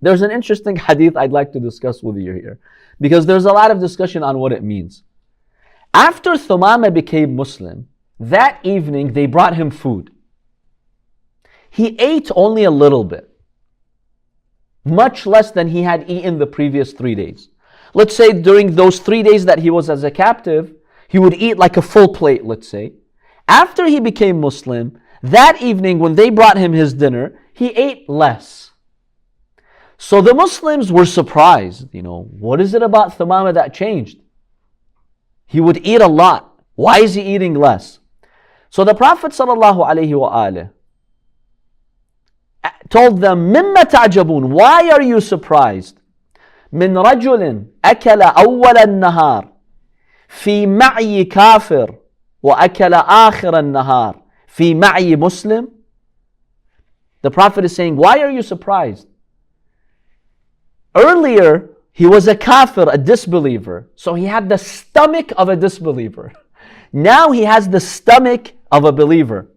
There's an interesting hadith I'd like to discuss with you here, because there's a lot of discussion on what it means. After Thumama became Muslim, that evening they brought him food. He ate only a little bit, much less than he had eaten the previous 3 days. Let's say during those 3 days that he was as a captive, he would eat like a full plate, let's say. After he became Muslim, that evening when they brought him his dinner, he ate less. So the Muslims were surprised. What is it about Thumama that changed? He would eat a lot. Why is he eating less? So the Prophet ﷺ told them, مِمَّ تَعْجَبُونَ, why are you surprised? مِنْ رَجُلٍ أَكَلَ أَوَّلَ النَّهَارِ في معي كافر وأكل آخر النهار في معي مسلم. The Prophet is saying, why are you surprised? Earlier, he was a kafir, a disbeliever. So he had the stomach of a disbeliever. Now he has the stomach of a believer.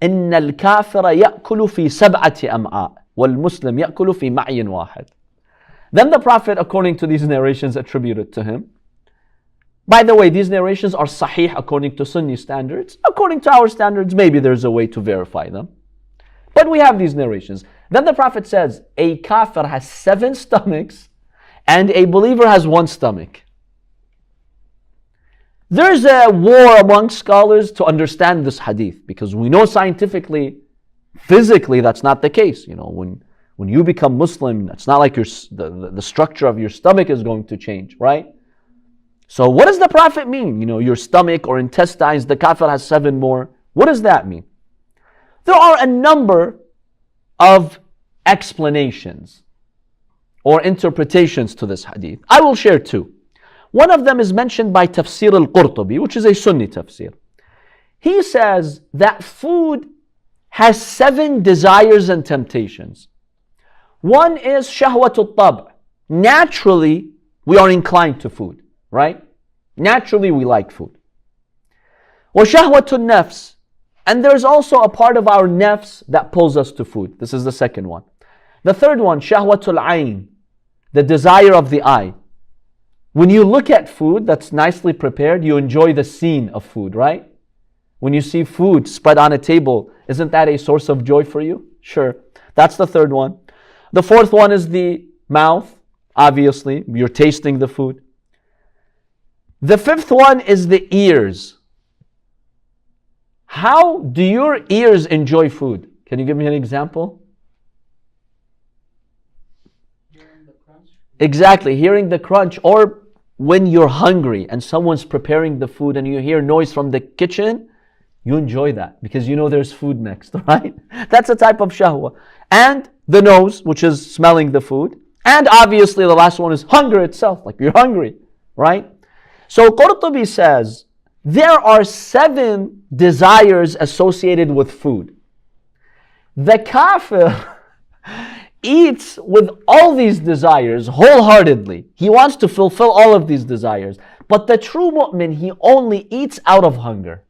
إن الكافر يأكل في سبعة أمعاء والمسلم يأكل في معي واحد. Then the Prophet, according to these narrations attributed to him, by the way, these narrations are sahih according to Sunni standards. According to our standards, maybe there's a way to verify them. But we have these narrations. Then the Prophet says, a kafir has 7 stomachs and a believer has 1 stomach. There's a war among scholars to understand this hadith, because we know scientifically, physically, that's not the case. When you become Muslim, it's not like the structure of your stomach is going to change, right? So what does the Prophet mean? Your stomach or intestines, the kafir has 7 more. What does that mean? There are a number of explanations or interpretations to this hadith. I will share 2. One of them is mentioned by Tafsir al-Qurtubi, which is a Sunni tafsir. He says that food has 7 desires and temptations. One is shahwatul tab. Naturally, we are inclined to food. Right? Naturally, we like food. وَشَهْوَةُ النَّفْسِ, and there's also a part of our nafs that pulls us to food. This is the second one. The third one, شَهْوَةُ الْعَيْنِ, the desire of the eye. When you look at food that's nicely prepared, you enjoy the scene of food, right? When you see food spread on a table, isn't that a source of joy for you? Sure. That's the third one. The fourth one is the mouth. Obviously, you're tasting the food. The fifth one is the ears. How do your ears enjoy food? Can you give me an example? Hearing the crunch. Exactly, hearing the crunch. Or when you're hungry and someone's preparing the food and you hear noise from the kitchen, you enjoy that because you know there's food next, right? That's a type of shahwa. And the nose, which is smelling the food. And obviously the last one is hunger itself, like you're hungry, right? So Qurtubi says, there are 7 desires associated with food. The kafir eats with all these desires wholeheartedly. He wants to fulfill all of these desires. But the true mu'min, he only eats out of hunger.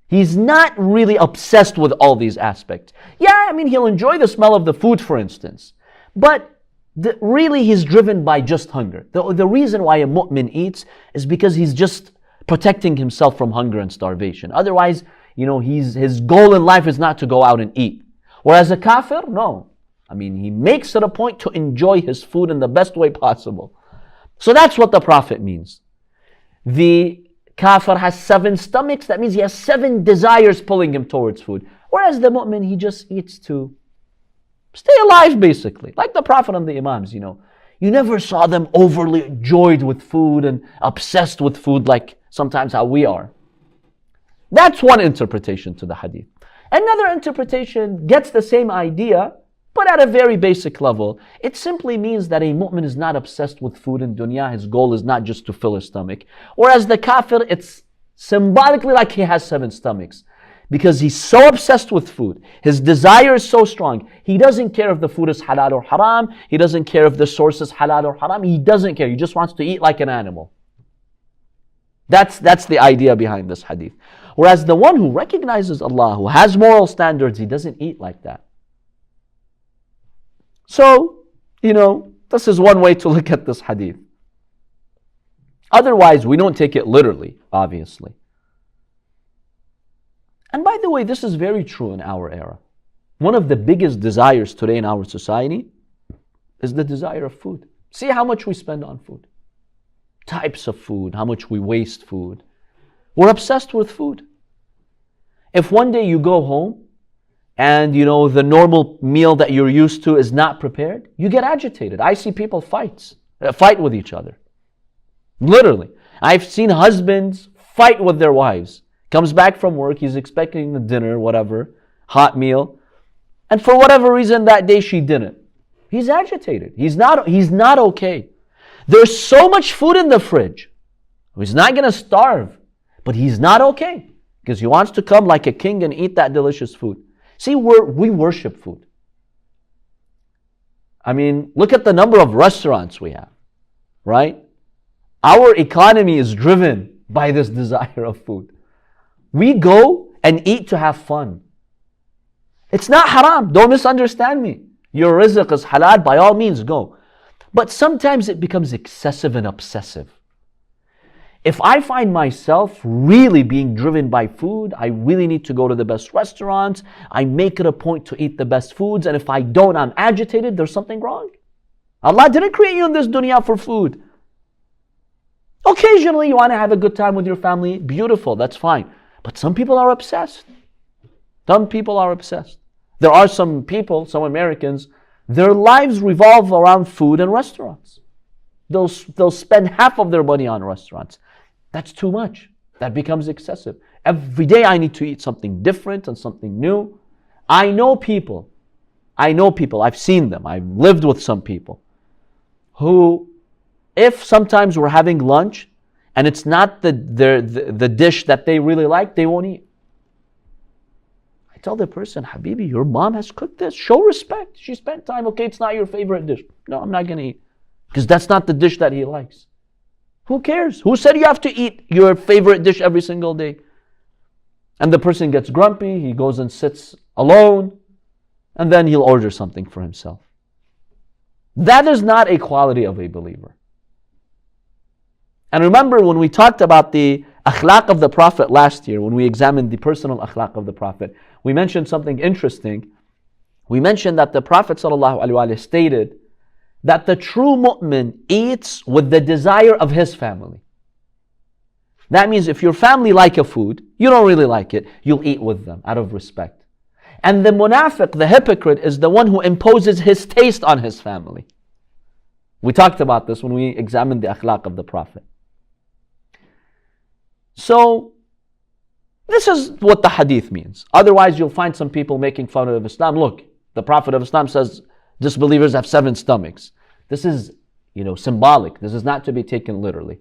He's not really obsessed with all these aspects. Yeah, he'll enjoy the smell of the food, for instance. But really, he's driven by just hunger. The reason why a mu'min eats is because he's just protecting himself from hunger and starvation. Otherwise, his goal in life is not to go out and eat. Whereas a kafir, no. He makes it a point to enjoy his food in the best way possible. So that's what the Prophet means. The kafir has 7 stomachs. That means he has 7 desires pulling him towards food. Whereas the mu'min, he just eats to stay alive, basically. Like the Prophet and the Imams, You never saw them overly joyed with food and obsessed with food like sometimes how we are. That's one interpretation to the hadith. Another interpretation gets the same idea, but at a very basic level. It simply means that a mu'min is not obsessed with food in dunya. His goal is not just to fill his stomach. Whereas the kafir, it's symbolically like he has 7 stomachs. Because he's so obsessed with food. His desire is so strong. He doesn't care if the food is halal or haram. He doesn't care if the source is halal or haram. He doesn't care. He just wants to eat like an animal. That's the idea behind this hadith. Whereas the one who recognizes Allah, who has moral standards, he doesn't eat like that. So, this is one way to look at this hadith. Otherwise, we don't take it literally, obviously. And by the way, this is very true in our era. One of the biggest desires today in our society is the desire of food. See how much we spend on food. Types of food, how much we waste food. We're obsessed with food. If one day you go home and the normal meal that you're used to is not prepared, you get agitated. I see people fight with each other. Literally. I've seen husbands fight with their wives. Comes back from work, he's expecting the dinner, whatever, hot meal. And for whatever reason that day she didn't. He's agitated. He's not okay. There's so much food in the fridge. He's not going to starve, but he's not okay because he wants to come like a king and eat that delicious food. See, we worship food. I mean, look at the number of restaurants we have, right? Our economy is driven by this desire of food. We go and eat to have fun. It's not haram. Don't misunderstand me. Your rizq is halal, by all means go. But sometimes it becomes excessive and obsessive. If I find myself really being driven by food, I really need to go to the best restaurants, I make it a point to eat the best foods, and if I don't, I'm agitated, there's something wrong. Allah didn't create you in this dunya for food. Occasionally you want to have a good time with your family, beautiful, that's fine. But some people are obsessed. Some people are obsessed. There are some people, some Americans, their lives revolve around food and restaurants. They'll spend half of their money on restaurants. That's too much. That becomes excessive. Every day I need to eat something different and something new. I know people, I've seen them, I've lived with some people who, if sometimes we're having lunch and it's not the dish that they really like, they won't eat. I tell the person, Habibi, your mom has cooked this. Show respect. She spent time. Okay, it's not your favorite dish. No, I'm not going to eat. Because that's not the dish that he likes. Who cares? Who said you have to eat your favorite dish every single day? And the person gets grumpy. He goes and sits alone. And then he'll order something for himself. That is not a quality of a believer. And remember when we talked about the akhlaq of the Prophet last year, when we examined the personal akhlaq of the Prophet, we mentioned something interesting. We mentioned that the Prophet ﷺ stated that the true mu'min eats with the desire of his family. That means if your family like a food, you don't really like it, you'll eat with them out of respect. And the munafiq, the hypocrite, is the one who imposes his taste on his family. We talked about this when we examined the akhlaq of the Prophet. So, this is what the hadith means. Otherwise, you'll find some people making fun of Islam. Look, the Prophet of Islam says disbelievers have 7 stomachs. This is, symbolic. This is not to be taken literally.